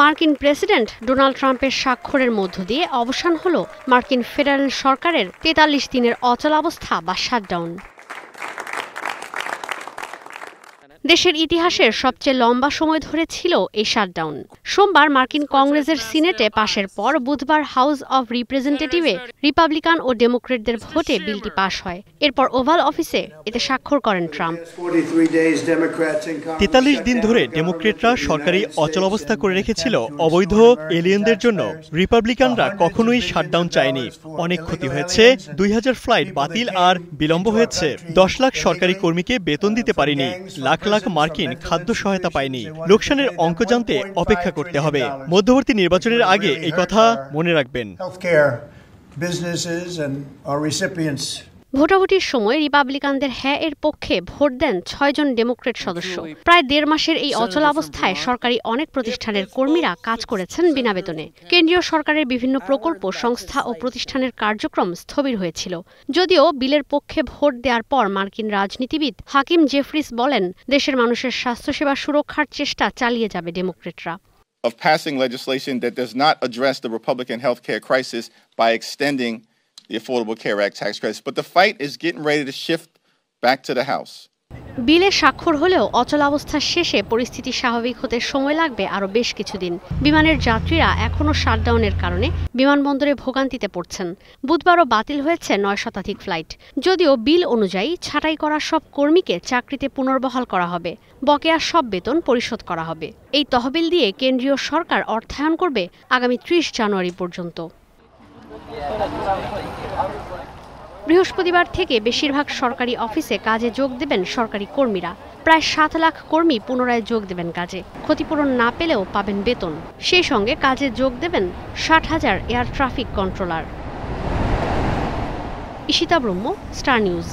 মার্কিন president Donald ট্রাম্পের স্বাক্ষরের মধ্য দিয়ে অবসান হলো মার্কিন ফেডারেল সরকারের ৪৩ দিনের অচলাবস্থা বা শাটডাউন। দেশের ইতিহাসের সবচেয়ে লম্বা সময় ধরে ছিল এই শাটডাউন। সোমবার মার্কিন কংগ্রেসের সিনেটে পাশের পর বুধবার হাউস অব রিপ্রেজেন্টেটিভে রিপাবলিকান ও ডেমোক্রেটদের ভোটে বিলটি পাশ হয়। এরপর ওভাল অফিসে এতে স্বাক্ষর করেন ট্রাম্প। ৪৩ দিন ধরে ডেমোক্রেটরা সরকারি অচলাবস্থা করে রেখেছিল অবৈধ এলিয়েনদের জন্য। রিপাবলিকানরা কখনোই শাটডাউন চায়নি। অনেক ক্ষতি হয়েছে, ২০০০ ফ্লাইট বাতিল আর বিলম্ব হয়েছে। ১০ লাখ সরকারি কর্মীকে বেতন দিতে পারেনি, লাখ লাখ মার্কিন খাদ্য সহায়তা পায়নি। লোকসানের অঙ্ক জানতে অপেক্ষা করতে হবে। মধ্যবর্তী নির্বাচনের আগে এই কথা মনে রাখবেন। ভোটাভুটির সময় রিপাবলিকানদের হ্যাঁ এর পক্ষে ভোট দেন ৬ জন ডেমোক্রেট সদস্য। প্রায় ১.৫ মাসের এই অচলাবস্থায় সরকারি অনেক প্রতিষ্ঠানের কর্মীরা কাজ করেছেন বিনা বেতনে। কেন্দ্রীয় সরকারের বিভিন্ন প্রকল্প, সংস্থা ও প্রতিষ্ঠানের কার্যক্রম স্থবির হয়েছিল। যদিও বিলের পক্ষে ভোট দেওয়ার পর মার্কিন রাজনীতিবিদ হাকিম জেফরিস বলেন, দেশের মানুষের স্বাস্থ্যসেবা সুরক্ষার চেষ্টা চালিয়ে যাবে ডেমোক্রেটরা। Of passing legislation that does not address the Republican healthcare crisis by extending the Affordable Care Act tax credits, but the fight is getting ready to shift back to the House. বিলে স্বাক্ষর হলেও অচলাবস্থার শেষে পরিস্থিতি স্বাভাবিক হতে সময় লাগবে আরও বেশ কিছুদিন। বিমানের যাত্রীরা এখনও শাটডাউনের কারণে বিমানবন্দরে ভোগান্তিতে পড়ছেন। বুধবারও বাতিল হয়েছে ৯ শতাধিক ফ্লাইট। যদিও বিল অনুযায়ী ছাঁটাই করা সব কর্মীকে চাকরিতে পুনর্বহাল করা হবে, বকেয়া সব বেতন পরিশোধ করা হবে। এই তহবিল দিয়ে কেন্দ্রীয় সরকার অর্থায়ন করবে আগামী ৩০ জানুয়ারি পর্যন্ত। বৃহস্পতিবার থেকে বেশিরভাগ সরকারি অফিসে কাজে যোগ দেবেন সরকারি কর্মীরা। প্রায় ৭ লাখ কর্মী পুনরায় যোগ দেবেন কাজে। ক্ষতিপূরণ না পেলেও পাবেন বেতন। সেই সঙ্গে কাজে যোগ দেবেন ৬০,০০০ এয়ার ট্রাফিক কন্ট্রোলার। ঈশিতা ব্রহ্ম, স্টার নিউজ।